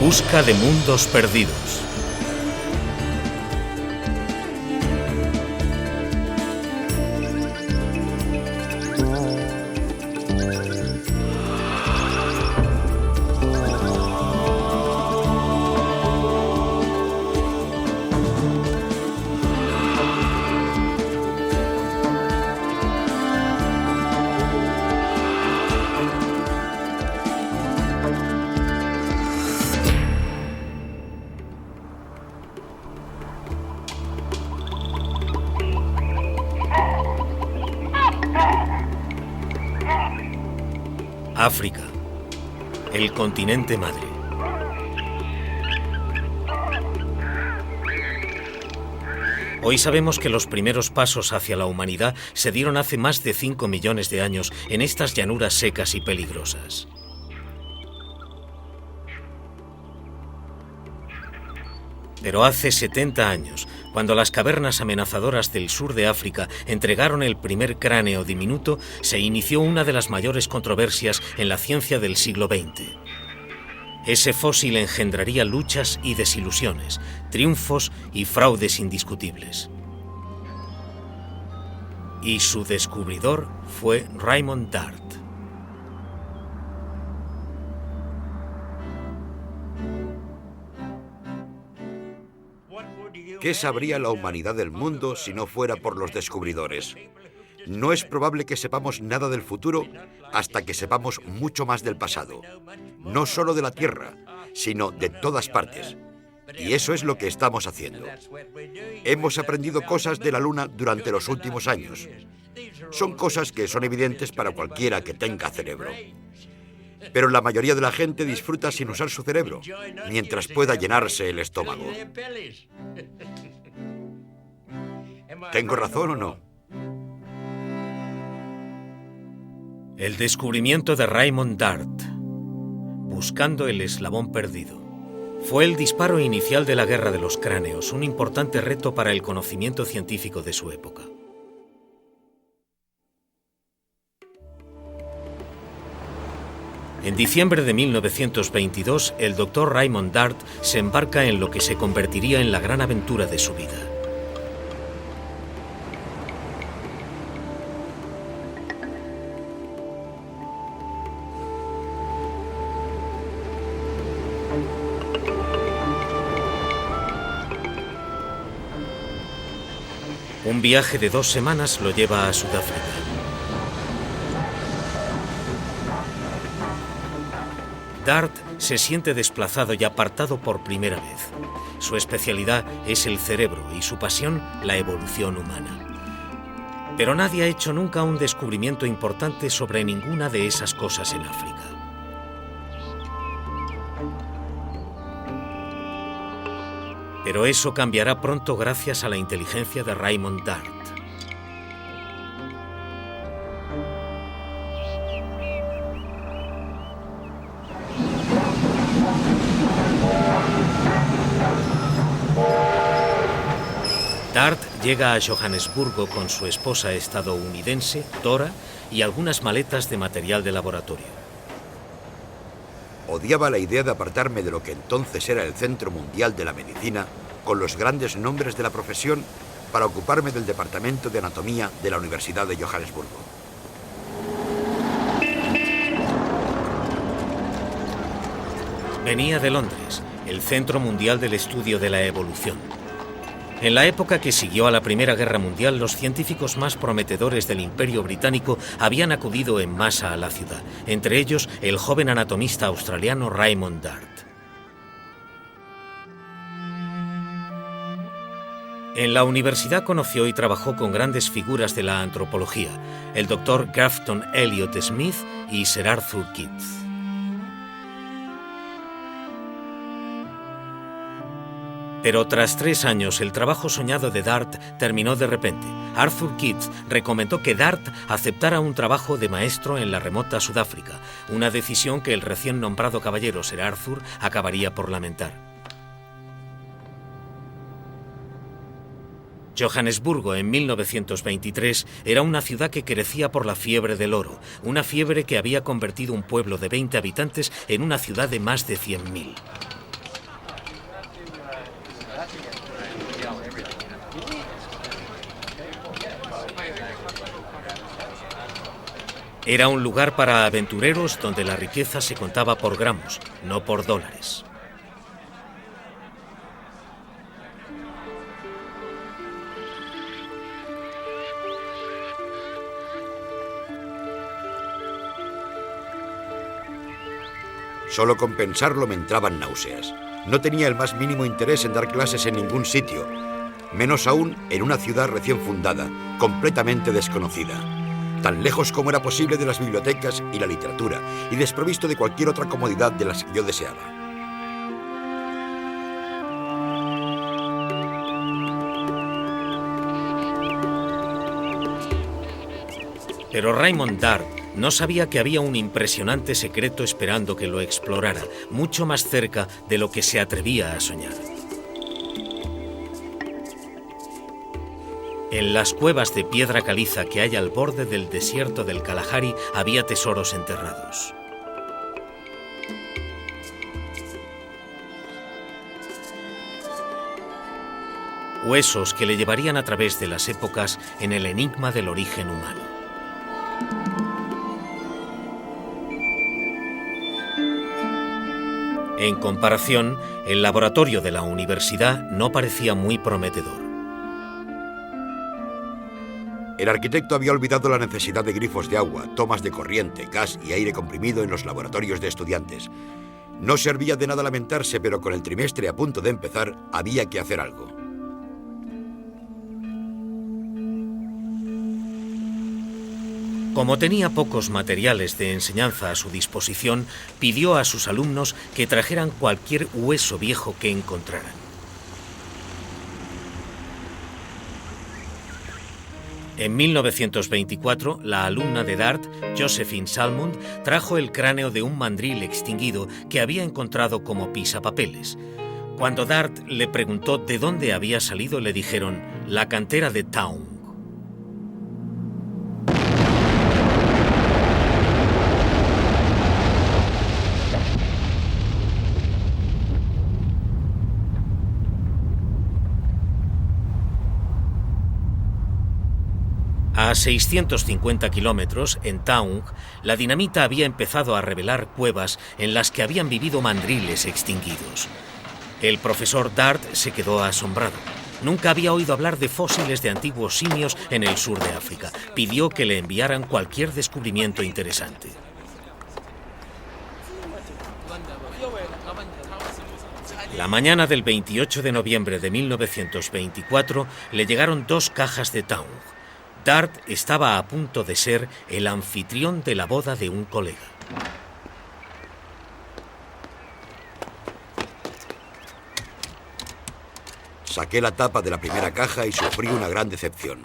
busca de mundos perdidos. África, el continente madre. Hoy sabemos que los primeros pasos hacia la humanidad se dieron hace más de 5 millones de años en estas llanuras secas y peligrosas. Pero hace 70 años, cuando las cavernas amenazadoras del sur de África entregaron el primer cráneo diminuto, se inició una de las mayores controversias en la ciencia del siglo XX. Ese fósil engendraría luchas y desilusiones, triunfos y fraudes indiscutibles. Y su descubridor fue Raymond Dart. ¿Qué sabría la humanidad del mundo si no fuera por los descubridores? No es probable que sepamos nada del futuro hasta que sepamos mucho más del pasado. No solo de la Tierra, sino de todas partes. Y eso es lo que estamos haciendo. Hemos aprendido cosas de la Luna durante los últimos años. Son cosas que son evidentes para cualquiera que tenga cerebro. Pero la mayoría de la gente disfruta sin usar su cerebro, mientras pueda llenarse el estómago. ¿Tengo razón o no? El descubrimiento de Raymond Dart, buscando el eslabón perdido, fue el disparo inicial de la Guerra de los Cráneos, un importante reto para el conocimiento científico de su época. En diciembre de 1922, el doctor Raymond Dart se embarca en lo que se convertiría en la gran aventura de su vida. Un viaje de 2 semanas lo lleva a Sudáfrica. Dart se siente desplazado y apartado por primera vez. Su especialidad es el cerebro y su pasión, la evolución humana. Pero nadie ha hecho nunca un descubrimiento importante sobre ninguna de esas cosas en África. Pero eso cambiará pronto gracias a la inteligencia de Raymond Dart. Dart llega a Johannesburgo con su esposa estadounidense, Dora, y algunas maletas de material de laboratorio. Odiaba la idea de apartarme de lo que entonces era el Centro Mundial de la Medicina, con los grandes nombres de la profesión, para ocuparme del Departamento de Anatomía de la Universidad de Johannesburgo. Venía de Londres, el Centro Mundial del Estudio de la Evolución. En la época que siguió a la Primera Guerra Mundial, los científicos más prometedores del Imperio Británico habían acudido en masa a la ciudad, entre ellos el joven anatomista australiano Raymond Dart. En la universidad conoció y trabajó con grandes figuras de la antropología, el Dr. Grafton Elliot Smith y Sir Arthur Keith. Pero tras 3 años, el trabajo soñado de Dart terminó de repente. Arthur Keith recomendó que Dart aceptara un trabajo de maestro en la remota Sudáfrica, una decisión que el recién nombrado caballero Sir Arthur acabaría por lamentar. Johannesburgo, en 1923, era una ciudad que crecía por la fiebre del oro, una fiebre que había convertido un pueblo de 20 habitantes en una ciudad de más de 100.000. Era un lugar para aventureros donde la riqueza se contaba por gramos, no por dólares. Solo con pensarlo me entraban náuseas. No tenía el más mínimo interés en dar clases en ningún sitio, menos aún en una ciudad recién fundada, completamente desconocida, tan lejos como era posible de las bibliotecas y la literatura, y desprovisto de cualquier otra comodidad de las que yo deseaba. Pero Raymond Dart no sabía que había un impresionante secreto esperando que lo explorara, mucho más cerca de lo que se atrevía a soñar. En las cuevas de piedra caliza que hay al borde del desierto del Kalahari había tesoros enterrados. Huesos que le llevarían a través de las épocas en el enigma del origen humano. En comparación, el laboratorio de la universidad no parecía muy prometedor. El arquitecto había olvidado la necesidad de grifos de agua, tomas de corriente, gas y aire comprimido en los laboratorios de estudiantes. No servía de nada lamentarse, pero con el trimestre a punto de empezar, había que hacer algo. Como tenía pocos materiales de enseñanza a su disposición, pidió a sus alumnos que trajeran cualquier hueso viejo que encontraran. En 1924, la alumna de Dart, Josephine Salmond, trajo el cráneo de un mandril extinguido que había encontrado como pisapapeles. Cuando Dart le preguntó de dónde había salido, le dijeron la cantera de Taung. A 650 kilómetros, en Taung, la dinamita había empezado a revelar cuevas en las que habían vivido mandriles extinguidos. El profesor Dart se quedó asombrado. Nunca había oído hablar de fósiles de antiguos simios en el sur de África. Pidió que le enviaran cualquier descubrimiento interesante. La mañana del 28 de noviembre de 1924 le llegaron 2 cajas de Taung. Dart estaba a punto de ser el anfitrión de la boda de un colega. Saqué la tapa de la primera caja y sufrí una gran decepción.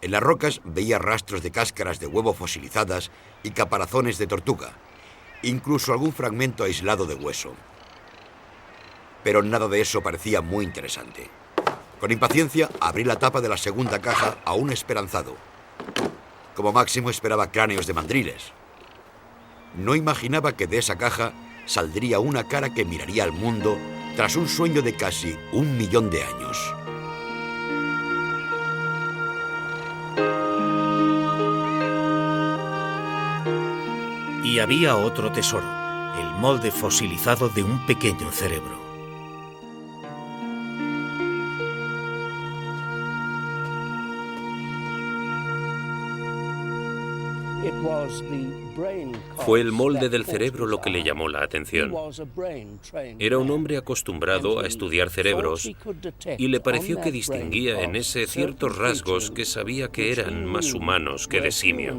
En las rocas veía rastros de cáscaras de huevo fosilizadas y caparazones de tortuga, incluso algún fragmento aislado de hueso. Pero nada de eso parecía muy interesante. Con impaciencia, abrí la tapa de la segunda caja, aún esperanzado. Como máximo esperaba cráneos de mandriles. No imaginaba que de esa caja saldría una cara que miraría al mundo tras un sueño de casi 1 millón de años. Y había otro tesoro, el molde fosilizado de un pequeño cerebro. Fue el molde del cerebro lo que le llamó la atención. Era un hombre acostumbrado a estudiar cerebros y le pareció que distinguía en ese ciertos rasgos que sabía que eran más humanos que de simio.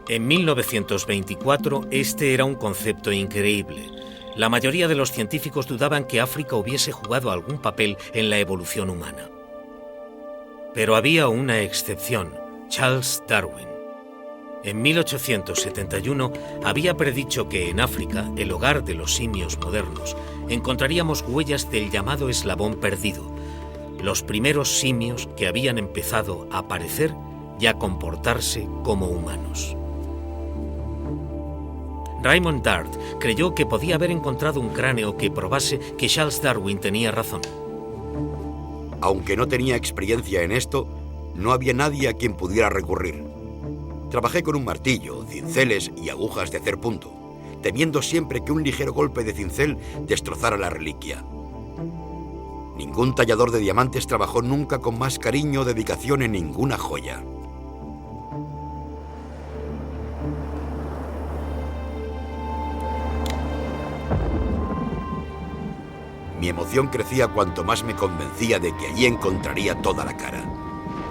En 1924, este era un concepto increíble. La mayoría de los científicos dudaban que África hubiese jugado algún papel en la evolución humana. Pero había una excepción, Charles Darwin. En 1871 había predicho que en África, el hogar de los simios modernos, encontraríamos huellas del llamado eslabón perdido, los primeros simios que habían empezado a aparecer y a comportarse como humanos. Raymond Dart creyó que podía haber encontrado un cráneo que probase que Charles Darwin tenía razón. Aunque no tenía experiencia en esto, no había nadie a quien pudiera recurrir. Trabajé con un martillo, cinceles y agujas de hacer punto, temiendo siempre que un ligero golpe de cincel destrozara la reliquia. Ningún tallador de diamantes trabajó nunca con más cariño o dedicación en ninguna joya. Mi emoción crecía cuanto más me convencía de que allí encontraría toda la cara.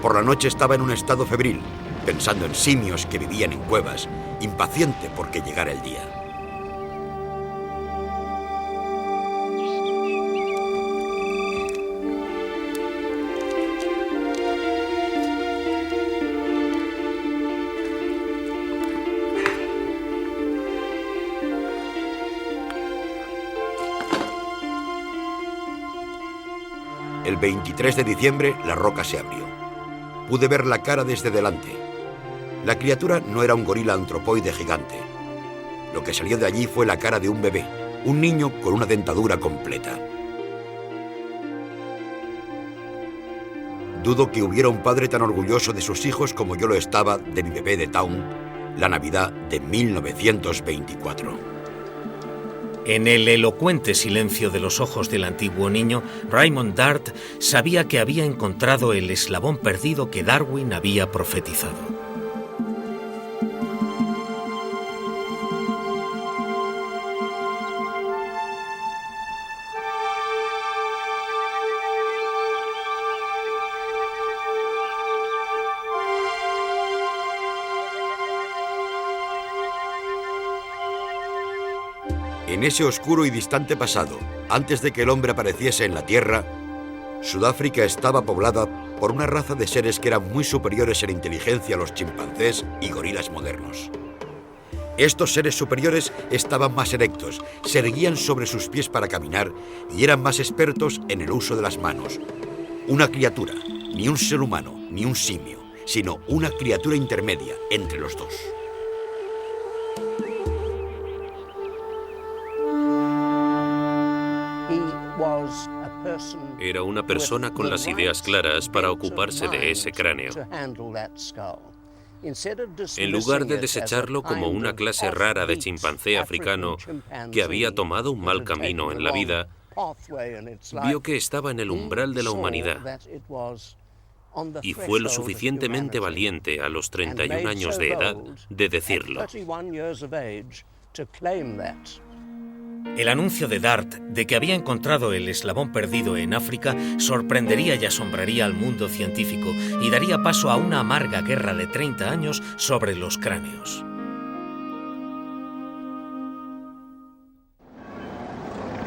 Por la noche estaba en un estado febril, pensando en simios que vivían en cuevas, impaciente porque llegara el día. El 23 de diciembre, la roca se abrió. Pude ver la cara desde delante. La criatura no era un gorila antropoide gigante. Lo que salió de allí fue la cara de un bebé, un niño con una dentadura completa. Dudo que hubiera un padre tan orgulloso de sus hijos como yo lo estaba de mi bebé de Town, la Navidad de 1924. En el elocuente silencio de los ojos del antiguo niño, Raymond Dart sabía que había encontrado el eslabón perdido que Darwin había profetizado. En ese oscuro y distante pasado, antes de que el hombre apareciese en la Tierra, Sudáfrica estaba poblada por una raza de seres que eran muy superiores en inteligencia a los chimpancés y gorilas modernos. Estos seres superiores estaban más erectos, se erguían sobre sus pies para caminar y eran más expertos en el uso de las manos. Una criatura, ni un ser humano, ni un simio, sino una criatura intermedia entre los dos. Era una persona con las ideas claras para ocuparse de ese cráneo. En lugar de desecharlo como una clase rara de chimpancé africano que había tomado un mal camino en la vida, vio que estaba en el umbral de la humanidad y fue lo suficientemente valiente a los 31 años de edad de decirlo. El anuncio de Dart de que había encontrado el eslabón perdido en África sorprendería y asombraría al mundo científico y daría paso a una amarga guerra de 30 años sobre los cráneos.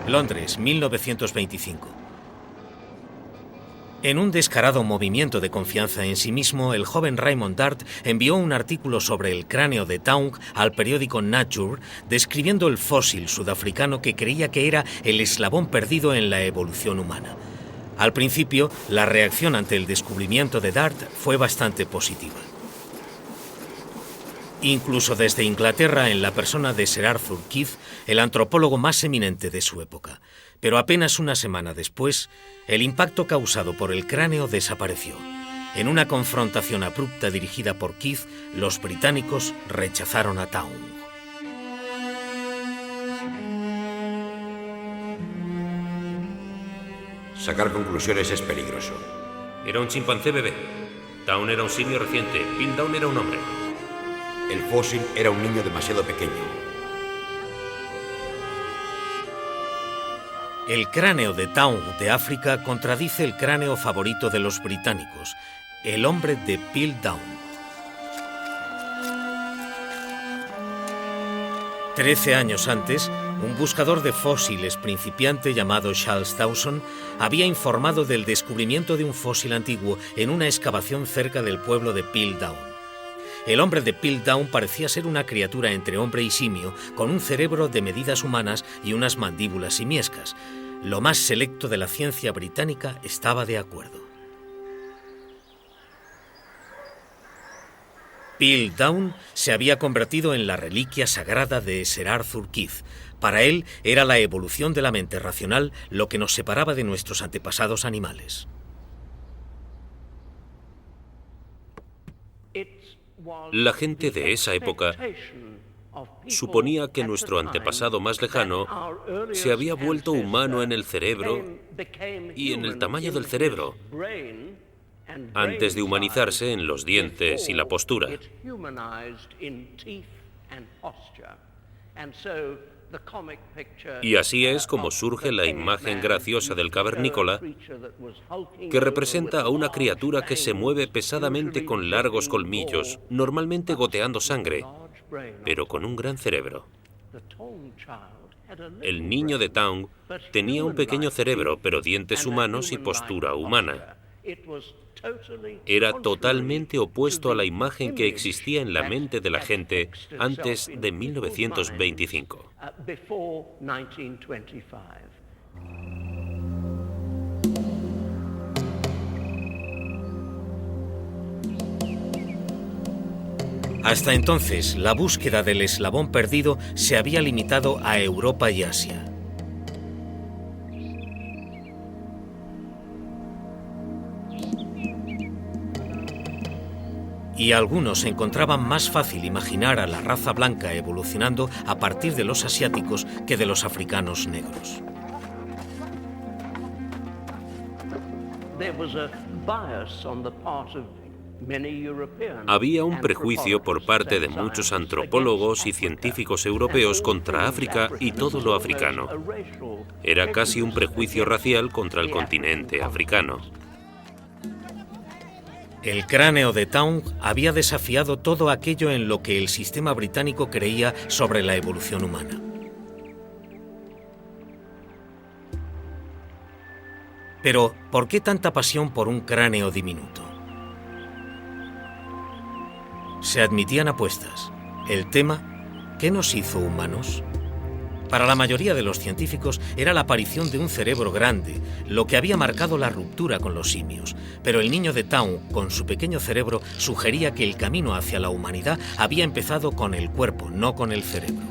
Londres, 1925. En un descarado movimiento de confianza en sí mismo, el joven Raymond Dart envió un artículo sobre el cráneo de Taung al periódico Nature, describiendo el fósil sudafricano que creía que era el eslabón perdido en la evolución humana. Al principio, la reacción ante el descubrimiento de Dart fue bastante positiva. Incluso desde Inglaterra, en la persona de Sir Arthur Keith, el antropólogo más eminente de su época. Pero apenas una semana después, el impacto causado por el cráneo desapareció. En una confrontación abrupta dirigida por Keith, los británicos rechazaron a Taung. Sacar conclusiones es peligroso. Era un chimpancé bebé. Taung era un simio reciente. Piltdown era un hombre. El fósil era un niño demasiado pequeño. El cráneo de Taung de África contradice el cráneo favorito de los británicos, el hombre de Piltdown. 13 años antes, un buscador de fósiles principiante llamado Charles Dawson había informado del descubrimiento de un fósil antiguo en una excavación cerca del pueblo de Piltdown. El hombre de Piltdown parecía ser una criatura entre hombre y simio, con un cerebro de medidas humanas y unas mandíbulas simiescas. Lo más selecto de la ciencia británica estaba de acuerdo. Piltdown se había convertido en la reliquia sagrada de Sir Arthur Keith. Para él era la evolución de la mente racional lo que nos separaba de nuestros antepasados animales. La gente de esa época suponía que nuestro antepasado más lejano se había vuelto humano en el cerebro y en el tamaño del cerebro, antes de humanizarse en los dientes y la postura. Y así es como surge la imagen graciosa del cavernícola, que representa a una criatura que se mueve pesadamente con largos colmillos, normalmente goteando sangre, pero con un gran cerebro. El niño de Taung tenía un pequeño cerebro, pero dientes humanos y postura humana. Era totalmente opuesto a la imagen que existía en la mente de la gente antes de 1925. Hasta entonces, la búsqueda del eslabón perdido se había limitado a Europa y Asia. Y algunos encontraban más fácil imaginar a la raza blanca evolucionando a partir de los asiáticos que de los africanos negros. Había un prejuicio por parte de muchos antropólogos y científicos europeos contra África y todo lo africano. Era casi un prejuicio racial contra el continente africano. El cráneo de Taung había desafiado todo aquello en lo que el sistema británico creía sobre la evolución humana. Pero, ¿por qué tanta pasión por un cráneo diminuto? Se admitían apuestas. El tema, ¿qué nos hizo humanos? Para la mayoría de los científicos era la aparición de un cerebro grande, lo que había marcado la ruptura con los simios. Pero el niño de Taung, con su pequeño cerebro, sugería que el camino hacia la humanidad había empezado con el cuerpo, no con el cerebro.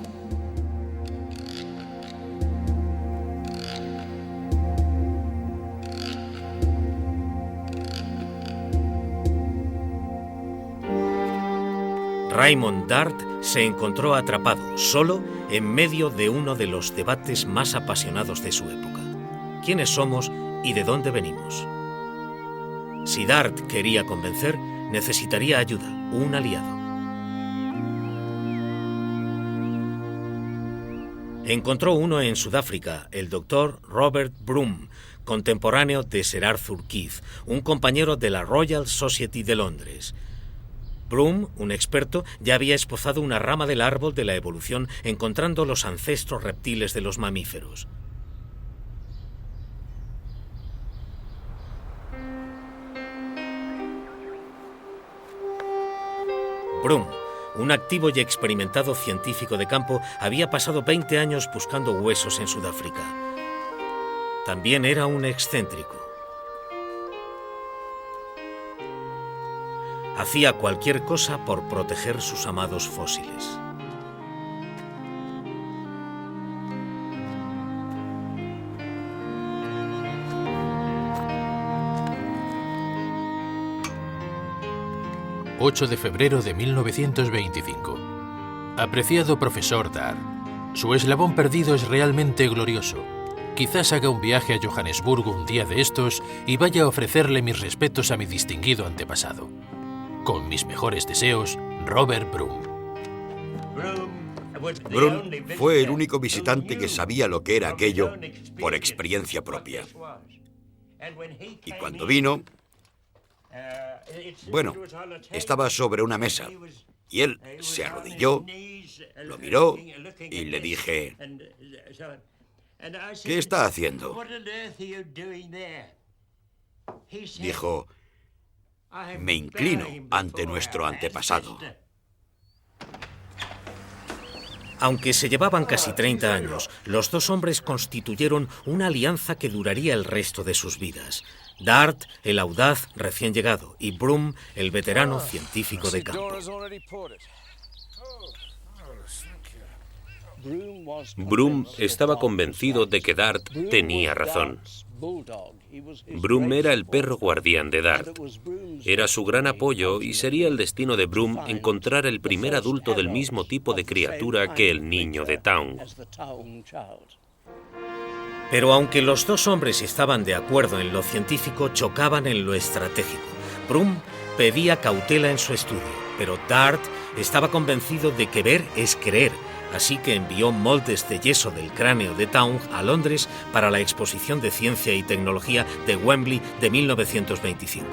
Raymond Dart se encontró atrapado, solo, en medio de uno de los debates más apasionados de su época. ¿Quiénes somos y de dónde venimos? Si Dart quería convencer, necesitaría ayuda, un aliado. Encontró uno en Sudáfrica, el doctor Robert Broom, contemporáneo de Sir Arthur Keith, un compañero de la Royal Society de Londres. Broom, un experto, ya había esbozado una rama del árbol de la evolución encontrando los ancestros reptiles de los mamíferos. Broom, un activo y experimentado científico de campo, había pasado 20 años buscando huesos en Sudáfrica. También era un excéntrico. Hacía cualquier cosa por proteger sus amados fósiles. ...8 de febrero de 1925. Apreciado profesor Dart, su eslabón perdido es realmente glorioso. Quizás haga un viaje a Johannesburgo un día de estos y vaya a ofrecerle mis respetos a mi distinguido antepasado. Con mis mejores deseos, Robert Broom. Broom fue el único visitante que sabía lo que era aquello por experiencia propia. Y cuando vino, bueno, estaba sobre una mesa y él se arrodilló, lo miró y le dije: ¿qué está haciendo? Dijo: me inclino ante nuestro antepasado. Aunque se llevaban casi 30 años, los dos hombres constituyeron una alianza que duraría el resto de sus vidas. Dart, el audaz recién llegado, y Broom, el veterano científico de campo. Broom estaba convencido de que Dart tenía razón. Broom era el perro guardián de Dart. Era su gran apoyo y sería el destino de Broom encontrar el primer adulto del mismo tipo de criatura que el niño de Town. Pero aunque los dos hombres estaban de acuerdo en lo científico, chocaban en lo estratégico. Broom pedía cautela en su estudio, pero Dart estaba convencido de que ver es creer, así que envió moldes de yeso del cráneo de Town a Londres para la Exposición de Ciencia y Tecnología de Wembley de 1925.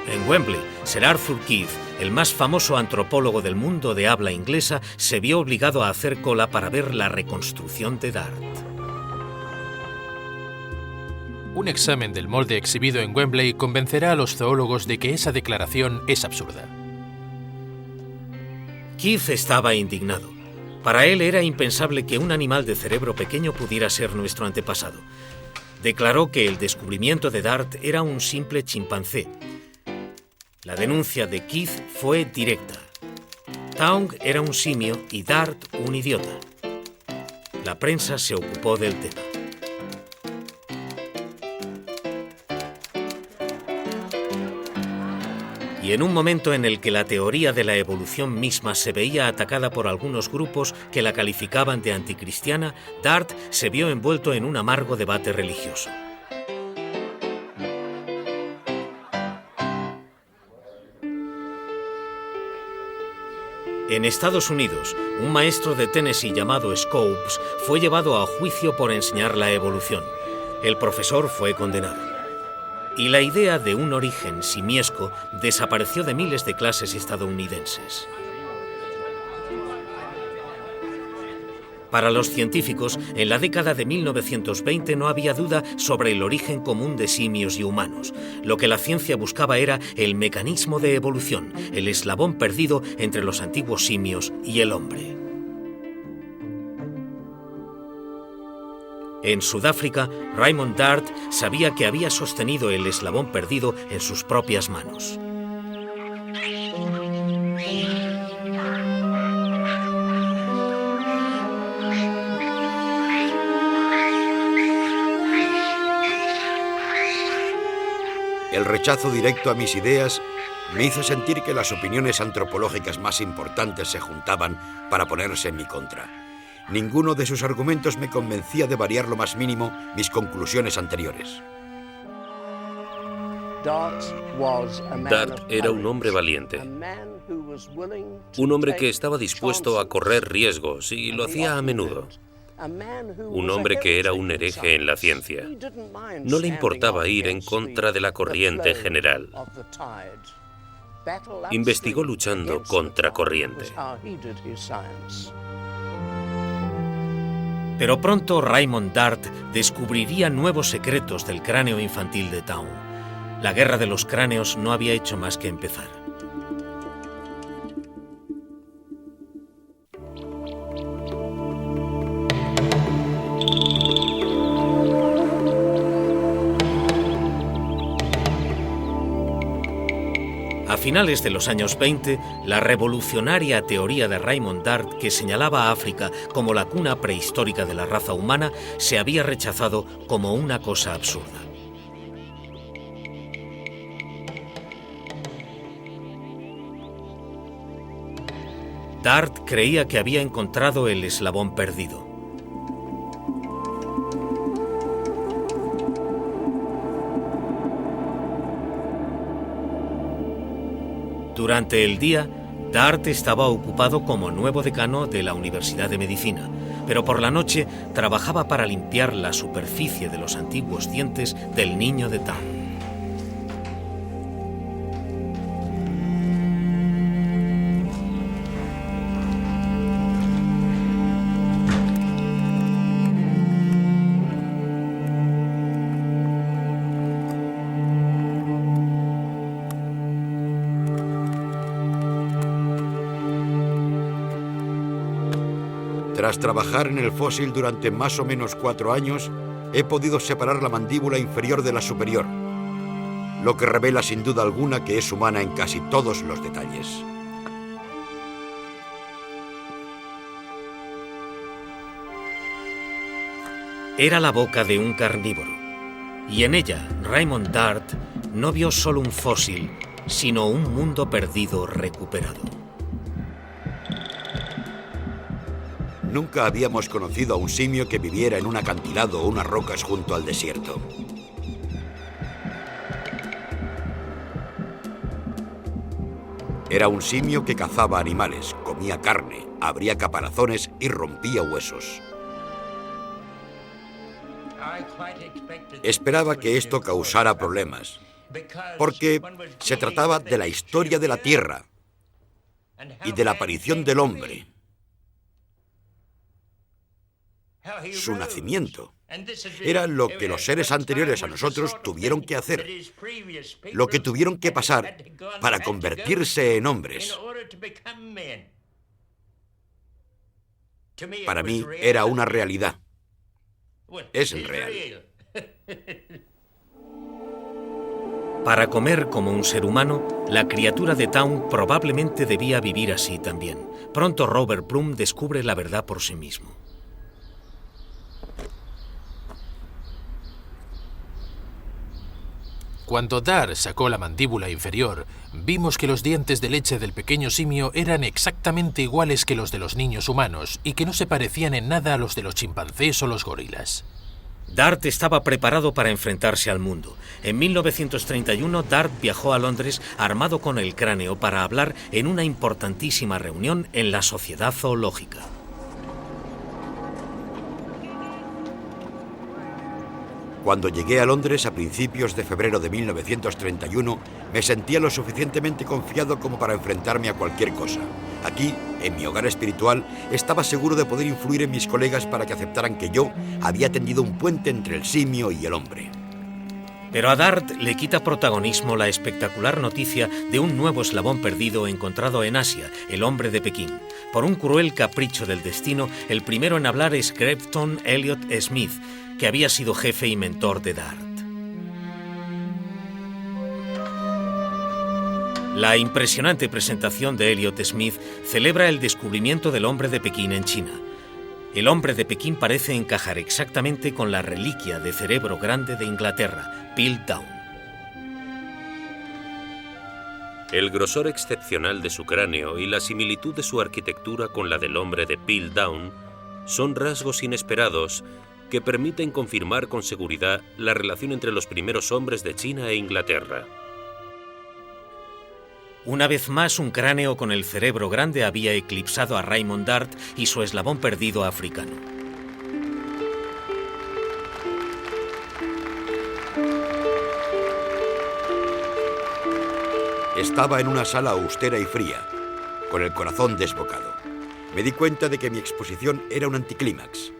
En Wembley, Sir Arthur Keith, el más famoso antropólogo del mundo de habla inglesa, se vio obligado a hacer cola para ver la reconstrucción de Dart. Un examen del molde exhibido en Wembley convencerá a los zoólogos de que esa declaración es absurda. Keith estaba indignado. Para él era impensable que un animal de cerebro pequeño pudiera ser nuestro antepasado. Declaró que el descubrimiento de Dart era un simple chimpancé. La denuncia de Keith fue directa. Town era un simio y Dart un idiota. La prensa se ocupó del tema. Y en un momento en el que la teoría de la evolución misma se veía atacada por algunos grupos que la calificaban de anticristiana, Dart se vio envuelto en un amargo debate religioso. En Estados Unidos, un maestro de Tennessee llamado Scopes fue llevado a juicio por enseñar la evolución. El profesor fue condenado. Y la idea de un origen simiesco desapareció de miles de clases estadounidenses. Para los científicos, en la década de 1920 no había duda sobre el origen común de simios y humanos. Lo que la ciencia buscaba era el mecanismo de evolución, el eslabón perdido entre los antiguos simios y el hombre. En Sudáfrica, Raymond Dart sabía que había sostenido el eslabón perdido en sus propias manos. El rechazo directo a mis ideas me hizo sentir que las opiniones antropológicas más importantes se juntaban para ponerse en mi contra. Ninguno de sus argumentos me convencía de variar lo más mínimo mis conclusiones anteriores. Dart era un hombre valiente, un hombre que estaba dispuesto a correr riesgos y lo hacía a menudo. Un hombre que era un hereje en la ciencia. No le importaba ir en contra de la corriente general. Investigó luchando contra corriente. Pero pronto Raymond Dart descubriría nuevos secretos del cráneo infantil de Town. La guerra de los cráneos no había hecho más que empezar. A finales de los años 20, la revolucionaria teoría de Raymond Dart, que señalaba a África como la cuna prehistórica de la raza humana, se había rechazado como una cosa absurda. Dart creía que había encontrado el eslabón perdido. Durante el día, Dart estaba ocupado como nuevo decano de la Universidad de Medicina, pero por la noche trabajaba para limpiar la superficie de los antiguos dientes del niño de Town. Tras trabajar en el fósil durante más o menos 4 años, he podido separar la mandíbula inferior de la superior, lo que revela sin duda alguna que es humana en casi todos los detalles. Era la boca de un carnívoro, y en ella Raymond Dart no vio solo un fósil, sino un mundo perdido recuperado. Nunca habíamos conocido a un simio que viviera en un acantilado o unas rocas junto al desierto. Era un simio que cazaba animales, comía carne, abría caparazones y rompía huesos. Esperaba que esto causara problemas, porque se trataba de la historia de la Tierra y de la aparición del hombre, su nacimiento. Era lo que los seres anteriores a nosotros tuvieron que hacer, lo que tuvieron que pasar para convertirse en hombres. Para mí era una realidad. Es real. Para comer como un ser humano, la criatura de Town probablemente debía vivir así también. Pronto Robert Plum descubre la verdad por sí mismo. Cuando Dart sacó la mandíbula inferior, vimos que los dientes de leche del pequeño simio eran exactamente iguales que los de los niños humanos y que no se parecían en nada a los de los chimpancés o los gorilas. Dart estaba preparado para enfrentarse al mundo. En 1931, Dart viajó a Londres armado con el cráneo para hablar en una importantísima reunión en la Sociedad Zoológica. Cuando llegué a Londres a principios de febrero de 1931, me sentía lo suficientemente confiado como para enfrentarme a cualquier cosa. Aquí, en mi hogar espiritual, estaba seguro de poder influir en mis colegas para que aceptaran que yo había tendido un puente entre el simio y el hombre. Pero a Dart le quita protagonismo la espectacular noticia de un nuevo eslabón perdido encontrado en Asia, el hombre de Pekín. Por un cruel capricho del destino, el primero en hablar es Grafton Elliot Smith, que había sido jefe y mentor de Dart. La impresionante presentación de Elliot Smith celebra el descubrimiento del hombre de Pekín en China. El hombre de Pekín parece encajar exactamente con la reliquia de cerebro grande de Inglaterra, Piltdown. El grosor excepcional de su cráneo y la similitud de su arquitectura con la del hombre de Piltdown son rasgos inesperados que permiten confirmar con seguridad la relación entre los primeros hombres de China e Inglaterra. Una vez más, un cráneo con el cerebro grande había eclipsado a Raymond Dart y su eslabón perdido africano. Estaba en una sala austera y fría, con el corazón desbocado. Me di cuenta de que mi exposición era un anticlímax.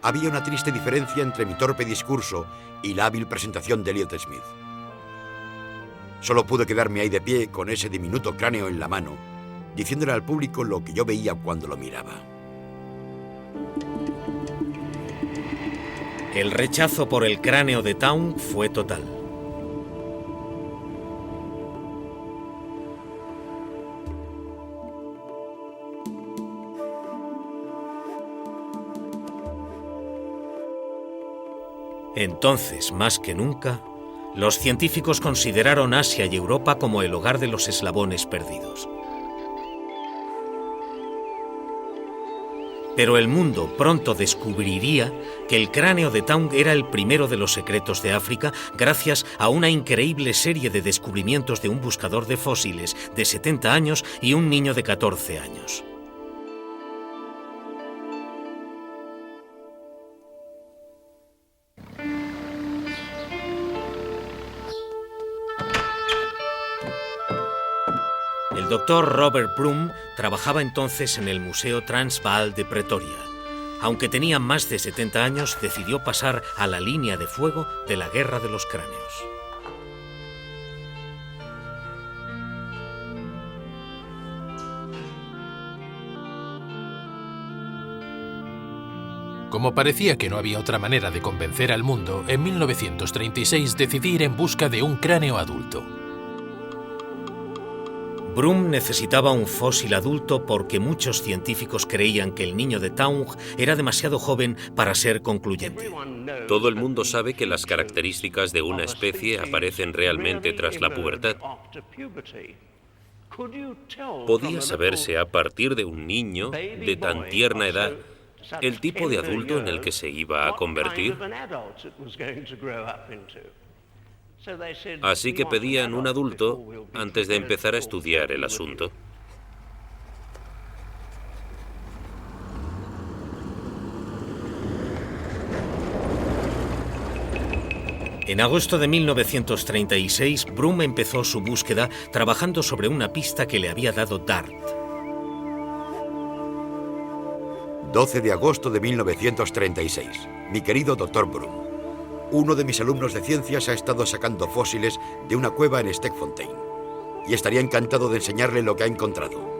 Había una triste diferencia entre mi torpe discurso y la hábil presentación de Elliot Smith. Solo pude quedarme ahí de pie con ese diminuto cráneo en la mano, diciéndole al público lo que yo veía cuando lo miraba. El rechazo por el cráneo de Town fue total. Entonces, más que nunca, los científicos consideraron Asia y Europa como el hogar de los eslabones perdidos. Pero el mundo pronto descubriría que el cráneo de Town era el primero de los secretos de África gracias a una increíble serie de descubrimientos de un buscador de fósiles de 70 años y un niño de 14 años. El doctor Robert Plum trabajaba entonces en el Museo Transvaal de Pretoria. Aunque tenía más de 70 años, decidió pasar a la línea de fuego de la Guerra de los Cráneos. Como parecía que no había otra manera de convencer al mundo, en 1936 decidí ir en busca de un cráneo adulto. Broom necesitaba un fósil adulto porque muchos científicos creían que el niño de Taung era demasiado joven para ser concluyente. Todo el mundo sabe que las características de una especie aparecen realmente tras la pubertad. ¿Podía saberse a partir de un niño de tan tierna edad el tipo de adulto en el que se iba a convertir? Así que pedían un adulto antes de empezar a estudiar el asunto. En agosto de 1936, Broom empezó su búsqueda trabajando sobre una pista que le había dado Dart. 12 de agosto de 1936. Mi querido Dr. Broom, uno de mis alumnos de ciencias ha estado sacando fósiles de una cueva en Stegfontein y estaría encantado de enseñarle lo que ha encontrado.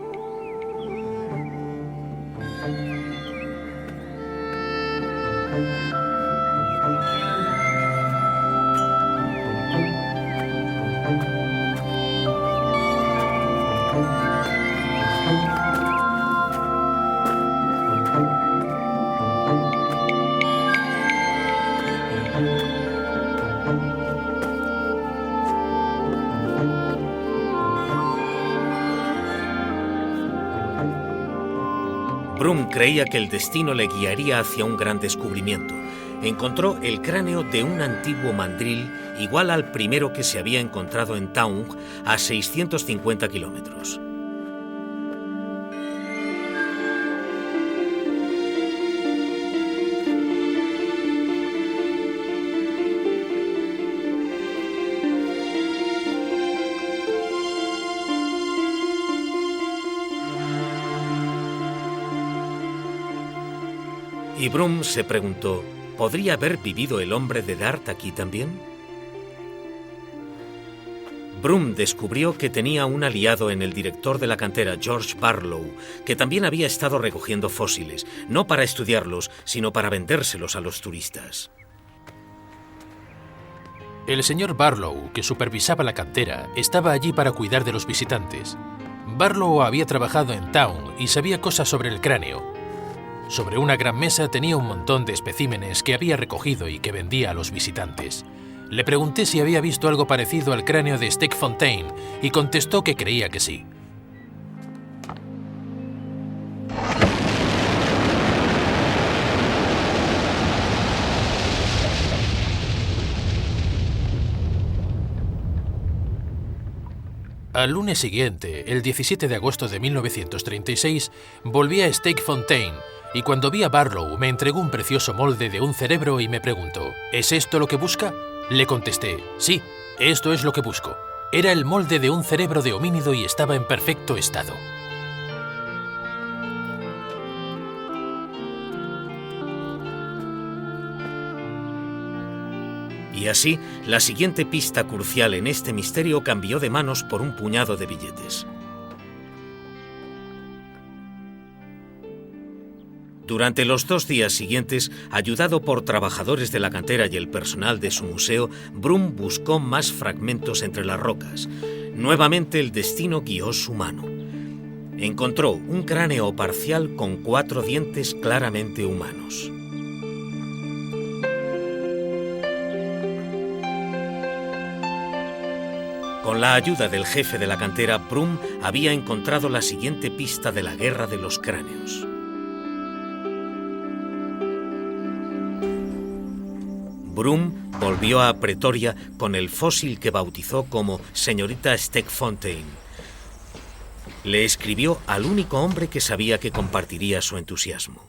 Broom creía que el destino le guiaría hacia un gran descubrimiento. Encontró el cráneo de un antiguo mandril igual al primero que se había encontrado en Taung, a 650 kilómetros. Y Broom se preguntó, ¿podría haber vivido el hombre de Dart aquí también? Broom descubrió que tenía un aliado en el director de la cantera, George Barlow, que también había estado recogiendo fósiles, no para estudiarlos, sino para vendérselos a los turistas. El señor Barlow, que supervisaba la cantera, estaba allí para cuidar de los visitantes. Barlow había trabajado en Taung y sabía cosas sobre el cráneo. Sobre una gran mesa tenía un montón de especímenes que había recogido y que vendía a los visitantes. Le pregunté si había visto algo parecido al cráneo de Stegfontein y contestó que creía que sí. Al lunes siguiente, el 17 de agosto de 1936, volví a Stegfontein y cuando vi a Barlow me entregó un precioso molde de un cerebro y me preguntó, ¿es esto lo que busca? Le contesté, sí, esto es lo que busco. Era el molde de un cerebro de homínido y estaba en perfecto estado. Y así, la siguiente pista crucial en este misterio cambió de manos por un puñado de billetes. Durante los 2 días siguientes, ayudado por trabajadores de la cantera y el personal de su museo, Broom buscó más fragmentos entre las rocas. Nuevamente el destino guió su mano. Encontró un cráneo parcial con 4 dientes claramente humanos. Con la ayuda del jefe de la cantera, Broom había encontrado la siguiente pista de la guerra de los cráneos. Broom volvió a Pretoria con el fósil que bautizó como Señorita Stegfontein. Le escribió al único hombre que sabía que compartiría su entusiasmo.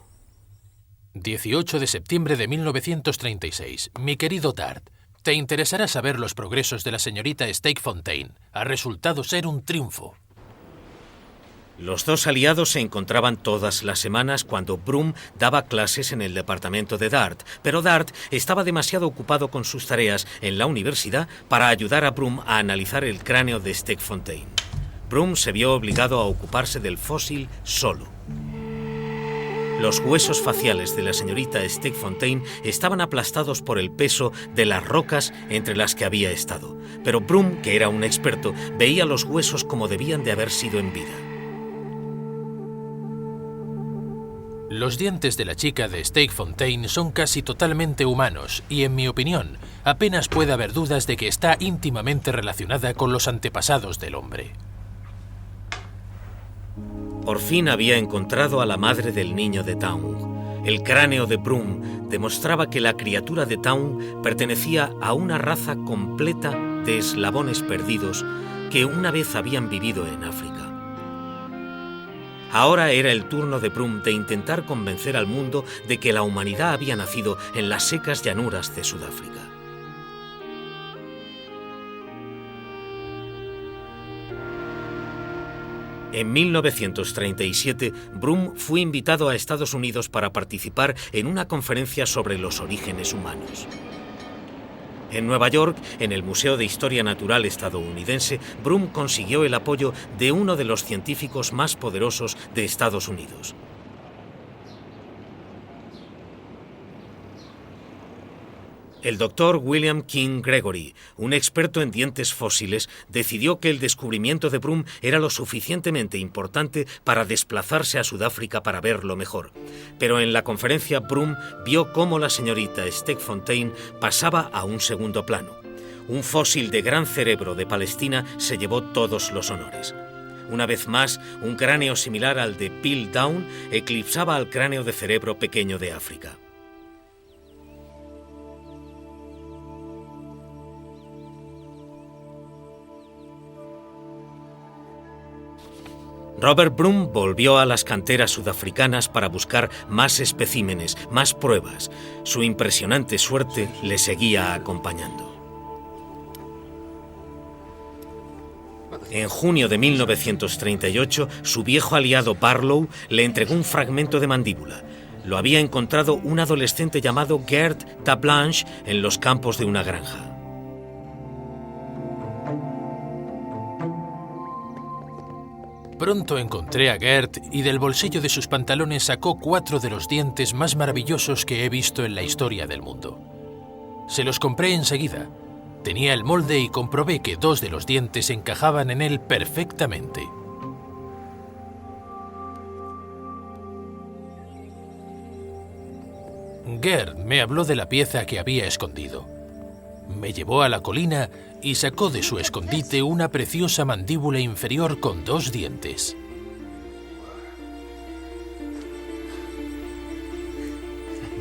18 de septiembre de 1936. Mi querido Dart, te interesará saber los progresos de la señorita Stegfontein. Ha resultado ser un triunfo. Los 2 aliados se encontraban todas las semanas cuando Broom daba clases en el departamento de Dart, pero Dart estaba demasiado ocupado con sus tareas en la universidad para ayudar a Broom a analizar el cráneo de Stegfontein. Broom se vio obligado a ocuparse del fósil solo. Los huesos faciales de la señorita Stegfontein estaban aplastados por el peso de las rocas entre las que había estado, pero Broom, que era un experto, veía los huesos como debían de haber sido en vida. Los dientes de la chica de Stegfontein son casi totalmente humanos y, en mi opinión, apenas puede haber dudas de que está íntimamente relacionada con los antepasados del hombre. Por fin había encontrado a la madre del niño de Town. El cráneo de Broom demostraba que la criatura de Town pertenecía a una raza completa de eslabones perdidos que una vez habían vivido en África. Ahora era el turno de Broom de intentar convencer al mundo de que la humanidad había nacido en las secas llanuras de Sudáfrica. En 1937, Broom fue invitado a Estados Unidos para participar en una conferencia sobre los orígenes humanos. En Nueva York, en el Museo de Historia Natural estadounidense, Broom consiguió el apoyo de uno de los científicos más poderosos de Estados Unidos. El doctor William King Gregory, un experto en dientes fósiles, decidió que el descubrimiento de Broom era lo suficientemente importante para desplazarse a Sudáfrica para verlo mejor. Pero en la conferencia Broom vio cómo la señorita Stegfontein pasaba a un segundo plano. Un fósil de gran cerebro de Palestina se llevó todos los honores. Una vez más, un cráneo similar al de Piltdown eclipsaba al cráneo de cerebro pequeño de África. Robert Broom volvió a las canteras sudafricanas para buscar más especímenes, más pruebas. Su impresionante suerte le seguía acompañando. En junio de 1938, su viejo aliado Barlow le entregó un fragmento de mandíbula. Lo había encontrado un adolescente llamado Gert Tablanche en los campos de una granja. Pronto encontré a Gert y del bolsillo de sus pantalones sacó 4 de los dientes más maravillosos que he visto en la historia del mundo. Se los compré enseguida. Tenía el molde y comprobé que 2 de los dientes encajaban en él perfectamente. Gert me habló de la pieza que había escondido. Me llevó a la colina y sacó de su escondite una preciosa mandíbula inferior con 2 dientes.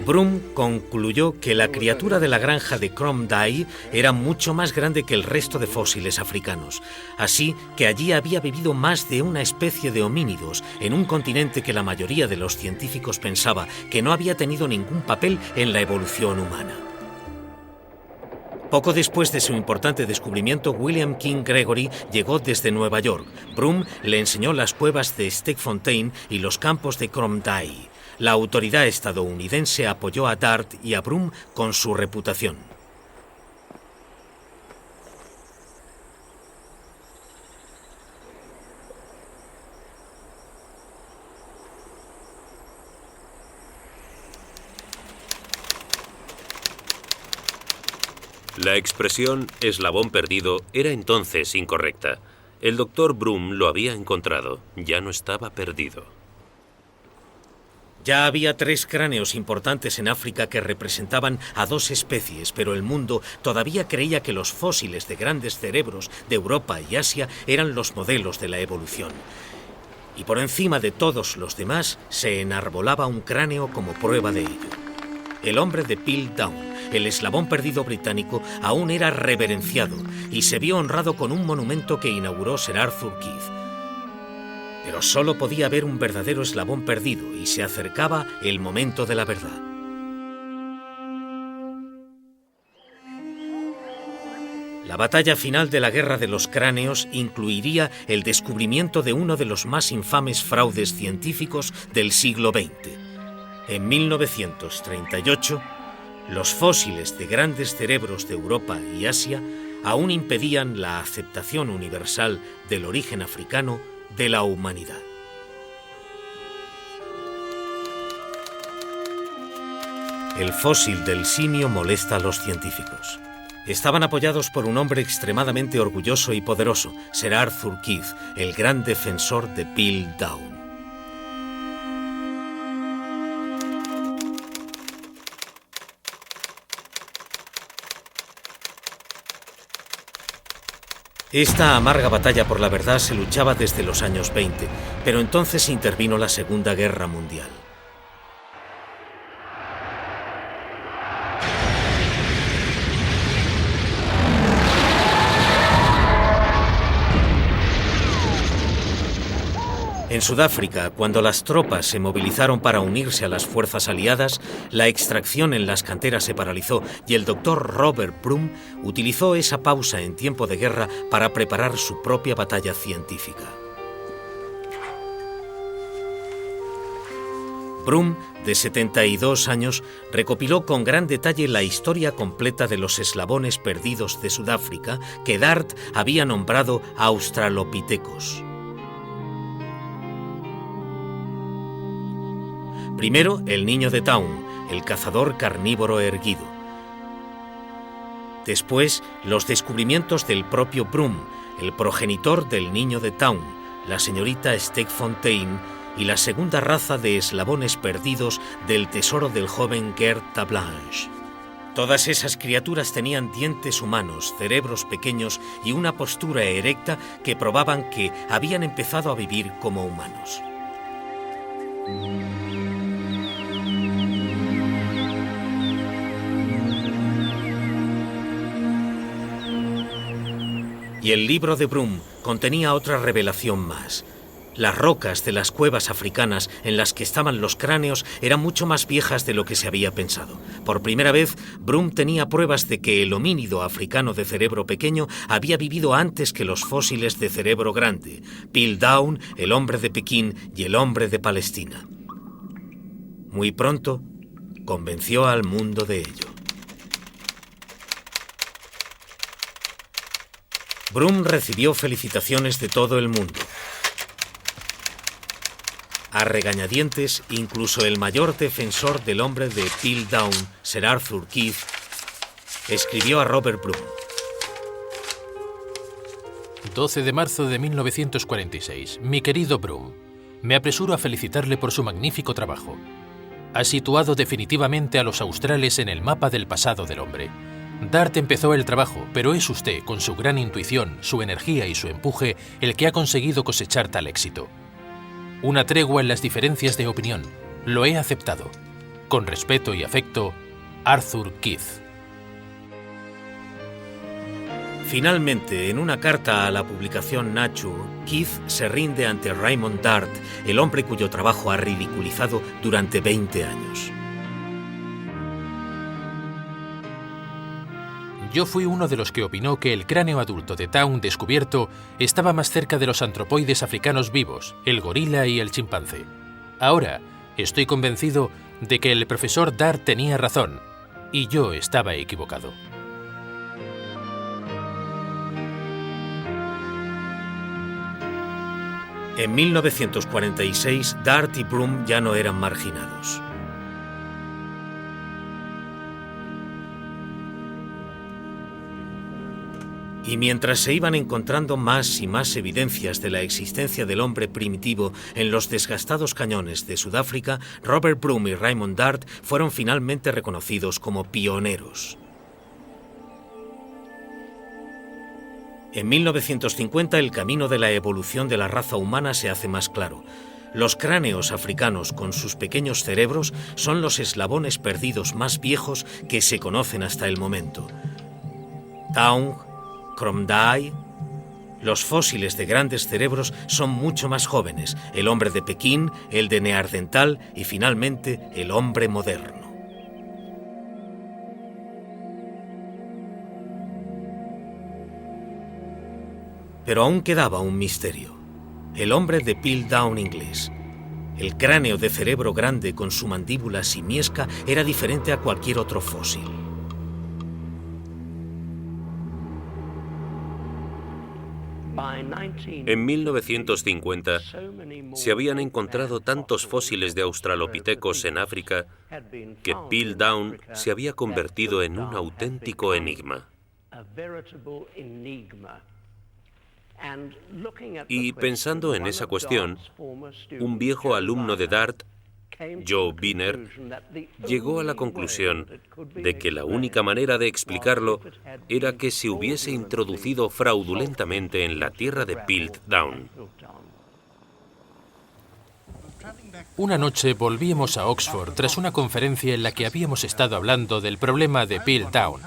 Broom concluyó que la criatura de la granja de Kromdai era mucho más grande que el resto de fósiles africanos, así que allí había vivido más de una especie de homínidos en un continente que la mayoría de los científicos pensaba que no había tenido ningún papel en la evolución humana. Poco después de su importante descubrimiento, William King Gregory llegó desde Nueva York. Broom le enseñó las cuevas de Stegfontein y los campos de Kromdai. La autoridad estadounidense apoyó a Dart y a Broom con su reputación. La expresión eslabón perdido era entonces incorrecta. El doctor Broom lo había encontrado, ya no estaba perdido. Ya había 3 cráneos importantes en África que representaban a 2 especies, pero el mundo todavía creía que los fósiles de grandes cerebros de Europa y Asia eran los modelos de la evolución. Y por encima de todos los demás se enarbolaba un cráneo como prueba de ello. El hombre de Piltdown, el eslabón perdido británico, aún era reverenciado y se vio honrado con un monumento que inauguró Sir Arthur Keith. Pero solo podía haber un verdadero eslabón perdido y se acercaba el momento de la verdad. La batalla final de la Guerra de los Cráneos incluiría el descubrimiento de uno de los más infames fraudes científicos del siglo XX. En 1938, los fósiles de grandes cerebros de Europa y Asia aún impedían la aceptación universal del origen africano de la humanidad. el fósil del simio molesta a los científicos. Estaban apoyados por un hombre extremadamente orgulloso y poderoso, Sir Arthur Keith, el gran defensor de Piltdown. Esta amarga batalla por la verdad se luchaba desde los años 20, pero entonces intervino la Segunda Guerra Mundial. En Sudáfrica, cuando las tropas se movilizaron para unirse a las fuerzas aliadas, la extracción en las canteras se paralizó y el doctor Robert Broom utilizó esa pausa en tiempo de guerra para preparar su propia batalla científica. Broom, de 72 años, recopiló con gran detalle la historia completa de los eslabones perdidos de Sudáfrica que Dart había nombrado Australopithecus. Primero, el niño de Taung, el cazador carnívoro erguido. Después, los descubrimientos del propio Broom, el progenitor del niño de Taung, la señorita Stegfontein y la segunda raza de eslabones perdidos del tesoro del joven Gert Tablanche. Todas esas criaturas tenían dientes humanos, cerebros pequeños y una postura erecta que probaban que habían empezado a vivir como humanos. Y el libro de Broom contenía otra revelación más. Las rocas de las cuevas africanas en las que estaban los cráneos eran mucho más viejas de lo que se había pensado. Por primera vez, Broom tenía pruebas de que el homínido africano de cerebro pequeño había vivido antes que los fósiles de cerebro grande, Piltdown, el hombre de Pekín y el hombre de Palestina. Muy pronto, convenció al mundo de ello. Broom recibió felicitaciones de todo el mundo. A regañadientes, incluso el mayor defensor del hombre de Piltdown, Sir Arthur Keith, escribió a Robert Broom. 12 de marzo de 1946. Mi querido Broom, me apresuro a felicitarle por su magnífico trabajo. Ha situado definitivamente a los australes en el mapa del pasado del hombre. Dart empezó el trabajo, pero es usted, con su gran intuición, su energía y su empuje, el que ha conseguido cosechar tal éxito. Una tregua en las diferencias de opinión. Lo he aceptado. Con respeto y afecto, Arthur Keith. Finalmente, en una carta a la publicación Nature, Keith se rinde ante Raymond Dart, el hombre cuyo trabajo ha ridiculizado durante 20 años. Yo fui uno de los que opinó que el cráneo adulto de Taung descubierto estaba más cerca de los antropoides africanos vivos, el gorila y el chimpancé. Ahora estoy convencido de que el profesor Dart tenía razón y yo estaba equivocado. En 1946, Dart y Broom ya no eran marginados. Y mientras se iban encontrando más y más evidencias de la existencia del hombre primitivo en los desgastados cañones de Sudáfrica, Robert Broom y Raymond Dart fueron finalmente reconocidos como pioneros. En 1950 el camino de la evolución de la raza humana se hace más claro. Los cráneos africanos con sus pequeños cerebros son los eslabones perdidos más viejos que se conocen hasta el momento. Taung, Kromdai. Los fósiles de grandes cerebros son mucho más jóvenes, el hombre de Pekín, el de Neandertal y finalmente el hombre moderno. Pero aún quedaba un misterio. El hombre de Piltdown inglés. El cráneo de cerebro grande con su mandíbula simiesca era diferente a cualquier otro fósil. En 1950 se habían encontrado tantos fósiles de australopitecos en África que Piltdown se había convertido en un auténtico enigma. Y pensando en esa cuestión, un viejo alumno de DART, Joe Wiener, llegó a la conclusión de que la única manera de explicarlo era que se hubiese introducido fraudulentamente en la tierra de Piltdown. Una noche volvíamos a Oxford tras una conferencia en la que habíamos estado hablando del problema de Piltdown.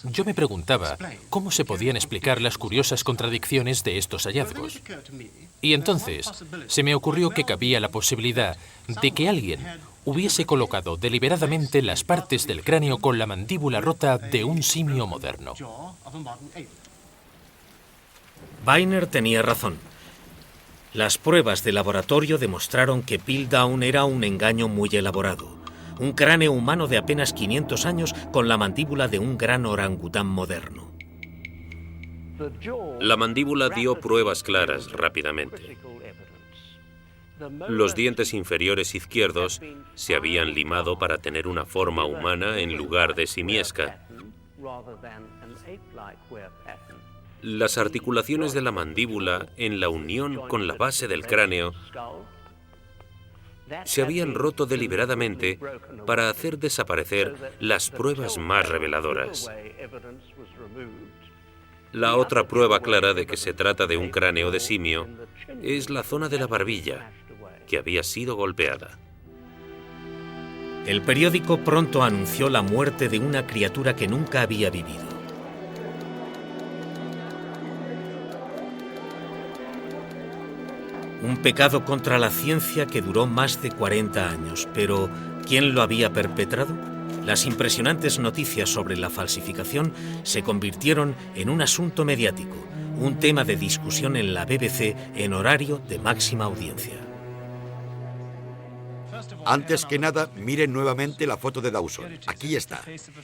Yo me preguntaba cómo se podían explicar las curiosas contradicciones de estos hallazgos. Y entonces se me ocurrió que cabía la posibilidad de que alguien hubiese colocado deliberadamente las partes del cráneo con la mandíbula rota de un simio moderno. Wiener tenía razón. Las pruebas de laboratorio demostraron que Piltdown era un engaño muy elaborado. Un cráneo humano de apenas 500 años con la mandíbula de un gran orangután moderno. La mandíbula dio pruebas claras rápidamente. Los dientes inferiores izquierdos se habían limado para tener una forma humana en lugar de simiesca. Las articulaciones de la mandíbula en la unión con la base del cráneo se habían roto deliberadamente para hacer desaparecer las pruebas más reveladoras. La otra prueba clara de que se trata de un cráneo de simio es la zona de la barbilla, que había sido golpeada. El periódico pronto anunció la muerte de una criatura que nunca había vivido. Un pecado contra la ciencia que duró más de 40 años, pero ¿quién lo había perpetrado? Las impresionantes noticias sobre la falsificación se convirtieron en un asunto mediático, un tema de discusión en la BBC en horario de máxima audiencia. Antes que nada, miren nuevamente la foto de Dawson. Aquí está.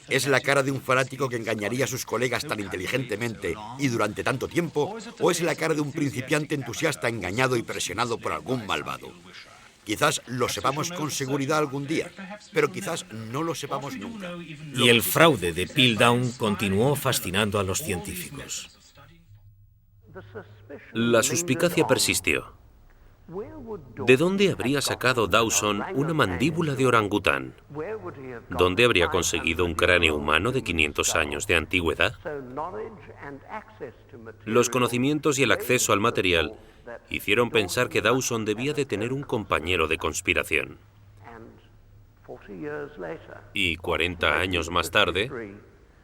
¿Es la cara de un fanático que engañaría a sus colegas tan inteligentemente y durante tanto tiempo? ¿O es la cara de un principiante entusiasta engañado y presionado por algún malvado? Quizás lo sepamos con seguridad algún día, pero quizás no lo sepamos nunca. Y el fraude de Piltdown continuó fascinando a los científicos. La suspicacia persistió. ¿De dónde habría sacado Dawson una mandíbula de orangután? ¿Dónde habría conseguido un cráneo humano de 500 años de antigüedad? Los conocimientos y el acceso al material hicieron pensar que Dawson debía de tener un compañero de conspiración. Y 40 años más tarde,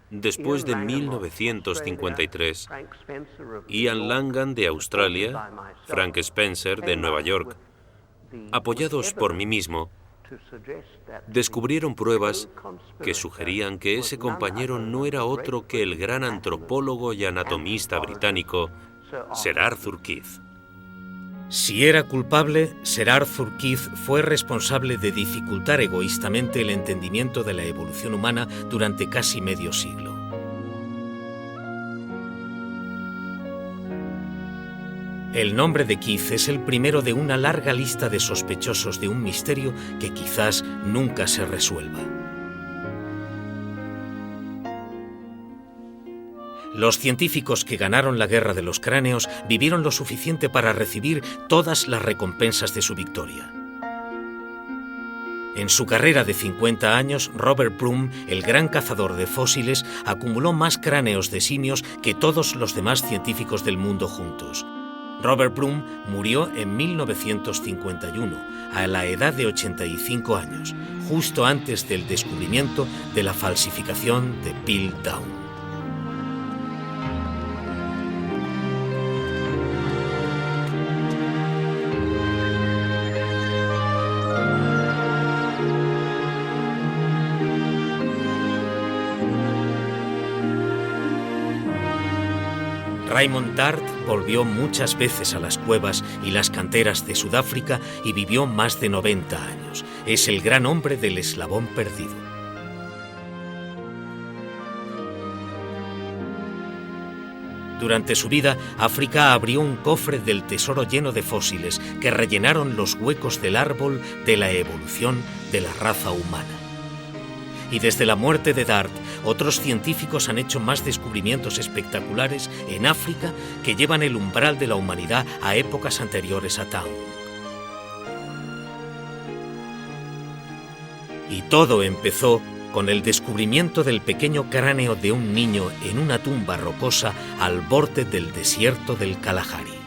después de 1953, Ian Langan de Australia, Frank Spencer de Nueva York, apoyados por mí mismo, descubrieron pruebas que sugerían que ese compañero no era otro que el gran antropólogo y anatomista británico Sir Arthur Keith. Si era culpable, Sir Arthur Keith fue responsable de dificultar egoístamente el entendimiento de la evolución humana durante casi medio siglo. El nombre de Keith es el primero de una larga lista de sospechosos de un misterio que quizás nunca se resuelva. Los científicos que ganaron la guerra de los cráneos vivieron lo suficiente para recibir todas las recompensas de su victoria. En su carrera de 50 años, Robert Broom, el gran cazador de fósiles, acumuló más cráneos de simios que todos los demás científicos del mundo juntos. Robert Broom murió en 1951, a la edad de 85 años, justo antes del descubrimiento de la falsificación de Piltdown. Raymond Dart volvió muchas veces a las cuevas y las canteras de Sudáfrica y vivió más de 90 años. Es el gran hombre del eslabón perdido. Durante su vida, África abrió un cofre del tesoro lleno de fósiles que rellenaron los huecos del árbol de la evolución de la raza humana. Y desde la muerte de Dart, otros científicos han hecho más descubrimientos espectaculares en África que llevan el umbral de la humanidad a épocas anteriores a Town. Y todo empezó con el descubrimiento del pequeño cráneo de un niño en una tumba rocosa al borde del desierto del Kalahari.